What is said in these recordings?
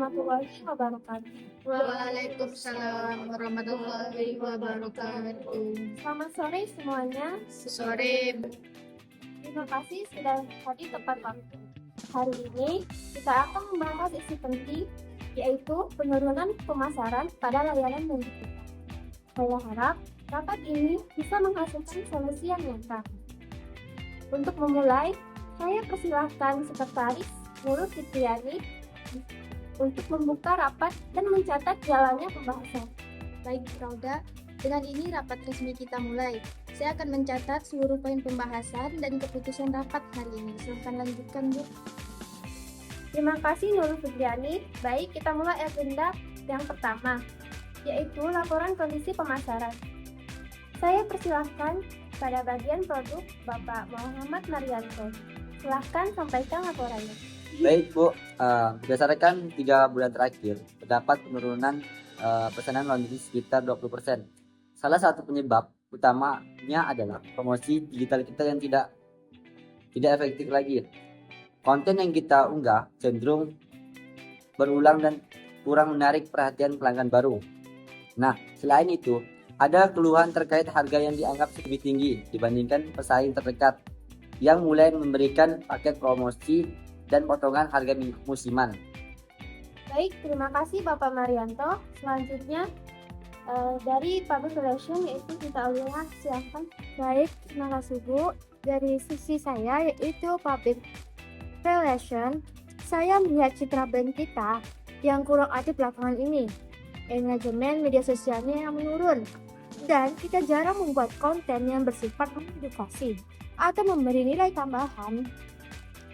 warahmatullahi wabarakatuh. Waalaikumsalam warahmatullahi wabarakatuh. Selamat sore semuanya. Sore. Terima kasih sudah hadir tepat waktu. Hari ini kita akan membahas isu penting, yaitu penurunan pemasaran pada layanan digital. Saya harap rapat ini bisa menghasilkan solusi yang nyata. Untuk memulai, saya persilahkan Sekretaris Nurul Fitriani untuk membuka rapat dan mencatat jalannya pembahasan. Baik, Rauda, dengan ini rapat resmi kita mulai. Saya akan mencatat seluruh poin pembahasan dan keputusan rapat hari ini. Silakan lanjutkan, Bu. Terima kasih Nurul Fitriani. Baik, kita mulai agenda yang pertama, yaitu laporan kondisi pemasaran. Saya persilahkan pada bagian produk Bapak Muhammad Marianto. Silahkan sampaikan laporannya. Baik Bu, berdasarkan 3 bulan terakhir, terdapat penurunan pesanan laundry sekitar 20%. Salah satu penyebab utamanya adalah promosi digital kita yang tidak efektif lagi. Konten yang kita unggah cenderung berulang dan kurang menarik perhatian pelanggan baru. Nah, selain itu, ada keluhan terkait harga yang dianggap lebih tinggi dibandingkan pesaing terdekat yang mulai memberikan paket promosi dan potongan harga musiman. Baik, terima kasih Bapak Marianto. Selanjutnya dari Public Relation, yaitu kita Aulia, silahkan. Baik, terima kasih Bu. Dari sisi saya, yaitu Public Relation, saya melihat citra brand kita yang kurang aktif belakangan ini. Engagement media sosialnya yang menurun, dan kita jarang membuat konten yang bersifat mengedukasi atau memberi nilai tambahan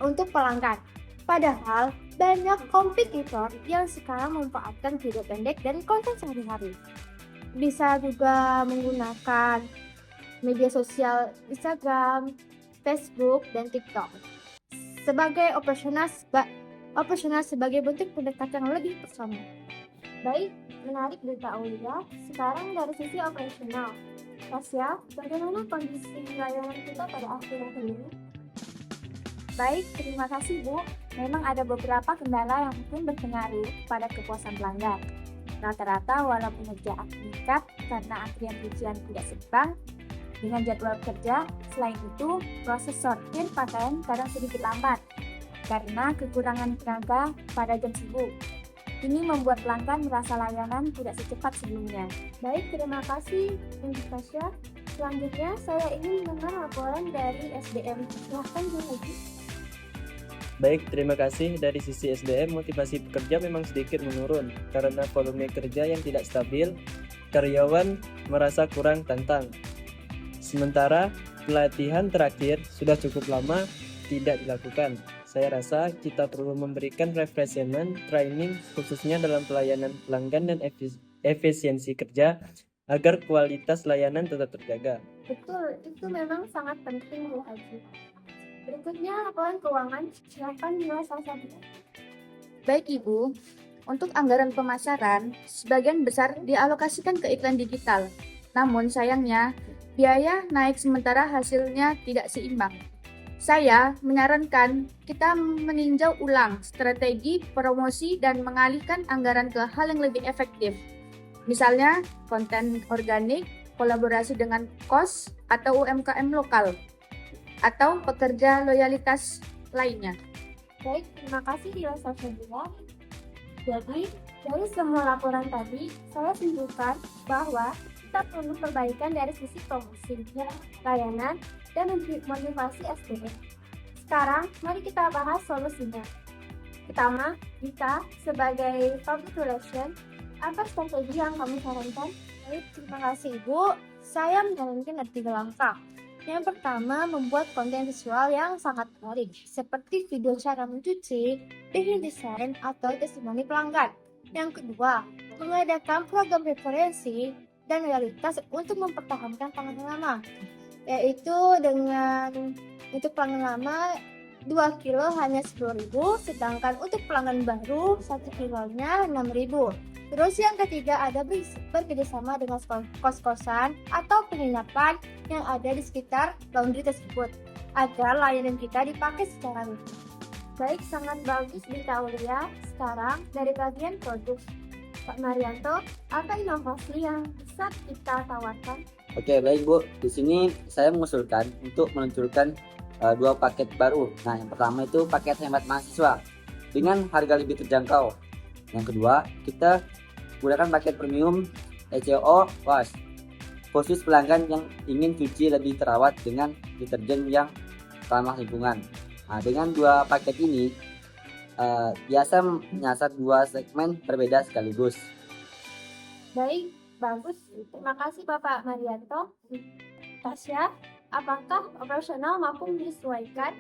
untuk pelanggan. Padahal banyak kompetitor yang sekarang memanfaatkan video pendek dan konten sehari-hari. Bisa juga menggunakan media sosial Instagram, Facebook, dan TikTok sebagai operasional sebagai bentuk pendekatan yang lebih personal. Baik, menarik berita Aulia. Sekarang dari sisi operasional. Tasya, bagaimana kondisi layanan kita pada akhir-akhir ini? Baik, terima kasih Bu. Memang ada beberapa kendala yang mungkin berpengaruh pada kepuasan pelanggan. Rata-rata walaupun kerjaan meningkat karena antrian cucian tidak seimbang dengan jadwal kerja, selain itu proses sortir pakaian kadang sedikit lambat karena kekurangan tenaga pada jam sibuk. Ini membuat pelanggan merasa layanan tidak secepat sebelumnya. Baik, terima kasih untuk Tasya. Selanjutnya saya ingin mendengar laporan dari SDM. Silahkan Bu Haji. Baik, terima kasih. Dari sisi SDM, motivasi pekerja memang sedikit menurun karena volume kerja yang tidak stabil, karyawan merasa kurang tantang. Sementara pelatihan terakhir sudah cukup lama tidak dilakukan. Saya rasa kita perlu memberikan refreshment training khususnya dalam pelayanan pelanggan dan efisiensi kerja agar kualitas layanan tetap terjaga. Betul, itu memang sangat penting Bu Haji. Berikutnya laporan keuangan. Silakan nilai salah satu. Baik, Ibu. Untuk anggaran pemasaran, sebagian besar dialokasikan ke iklan digital. Namun sayangnya, biaya naik sementara hasilnya tidak seimbang. Saya menyarankan kita meninjau ulang strategi promosi dan mengalihkan anggaran ke hal yang lebih efektif. Misalnya, konten organik, kolaborasi dengan KOS atau UMKM lokal, atau pekerja loyalitas lainnya. Baik, terima kasih Dila Safadila. Jadi, dari semua laporan tadi, saya simpulkan bahwa kita perlu perbaikan dari sisi promosi, layanan, dan motivasi SDM. Sekarang, mari kita bahas solusinya. Pertama, kita sebagai public relation, apa strategi yang kamu sarankan? Baik, terima kasih Ibu. Saya menyarankan ada 3 langkah. Yang pertama, membuat konten visual yang sangat menarik, seperti video cara mencuci, dengan desain, atau testimoni pelanggan. Yang kedua, mengadakan program referensi dan loyalitas untuk mempertahankan pelanggan lama, yaitu dengan untuk pelanggan lama 2 kilo hanya 10.000, sedangkan untuk pelanggan baru 1 kilonya 6.000. Terus yang ketiga ada bekerjasama dengan kos-kosan atau penginapan yang ada di sekitar laundry tersebut agar layanan kita dipakai secara rutin. Baik, sangat bagus Dita Aulia. Sekarang dari bagian produk. Pak Marianto, apa inovasi yang bisa kita tawarkan? Oke, baik Bu. Di sini saya mengusulkan untuk meluncurkan dua paket baru. Nah, yang pertama itu paket hemat mahasiswa dengan harga lebih terjangkau. Yang kedua, kita gunakan paket premium ECO Wash khusus pelanggan yang ingin cuci lebih terawat dengan deterjen yang ramah lingkungan. Nah, dengan dua paket ini biasa menyasar dua segmen berbeda sekaligus. Baik, bagus. Terima kasih Bapak Marianto. Tasya, apakah operasional mampu menyesuaikan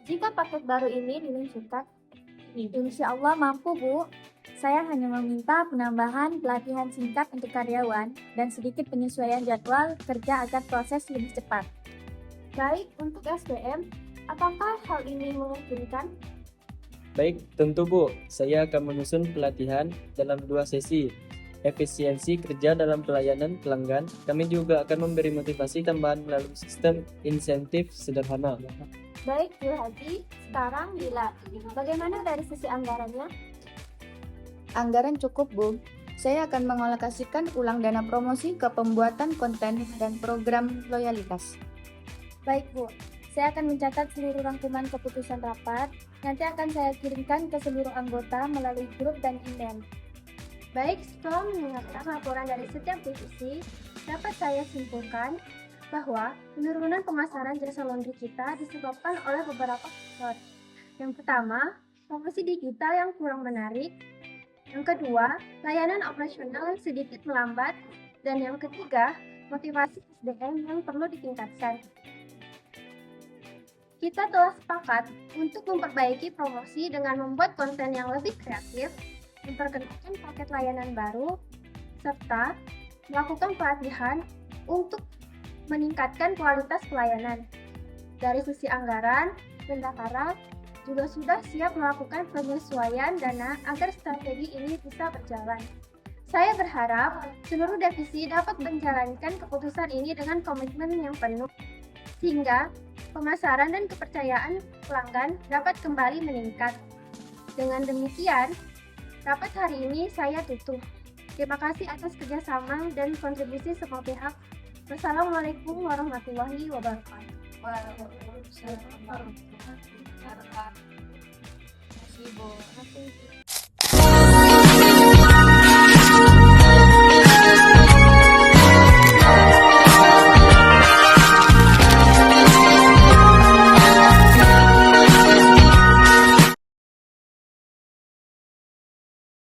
jika paket baru ini diluncurkan? Insya Allah mampu, Bu. Saya hanya meminta penambahan pelatihan singkat untuk karyawan dan sedikit penyesuaian jadwal kerja agar proses lebih cepat. Baik, untuk SDM, apakah hal ini memungkinkan? Baik, tentu Bu. Saya akan menyusun pelatihan dalam 2 sesi. Efisiensi kerja dalam pelayanan pelanggan. Kami juga akan memberi motivasi tambahan melalui sistem insentif sederhana. Baik, Bu Haji. Sekarang Bila, bagaimana dari sisi anggarannya? Anggaran cukup, Bu. Saya akan mengalokasikan ulang dana promosi ke pembuatan konten dan program loyalitas. Baik, Bu. Saya akan mencatat seluruh rangkuman keputusan rapat. Nanti akan saya kirimkan ke seluruh anggota melalui grup dan email. Baik, setelah mendengarkan laporan dari setiap divisi, dapat saya simpulkan bahwa penurunan pemasaran jasa laundry kita disebabkan oleh beberapa faktor. Yang pertama, promosi digital yang kurang menarik. Yang kedua, layanan operasional yang sedikit melambat. Dan yang ketiga, motivasi SDM yang perlu ditingkatkan. Kita telah sepakat untuk memperbaiki promosi dengan membuat konten yang lebih kreatif, memperkenalkan paket layanan baru, serta melakukan pelatihan untuk meningkatkan kualitas pelayanan. Dari sisi anggaran, Bendahara juga sudah siap melakukan penyesuaian dana agar strategi ini bisa berjalan. Saya berharap seluruh divisi dapat menjalankan keputusan ini dengan komitmen yang penuh, sehingga pemasaran dan kepercayaan pelanggan dapat kembali meningkat. Dengan demikian, rapat hari ini saya tutup. Terima kasih atas kerjasama dan kontribusi semua pihak. Wassalamualaikum warahmatullahi wabarakatuh. Waalaikumsalam warahmatullahi wabarakatuh. Terima kasih, Bu.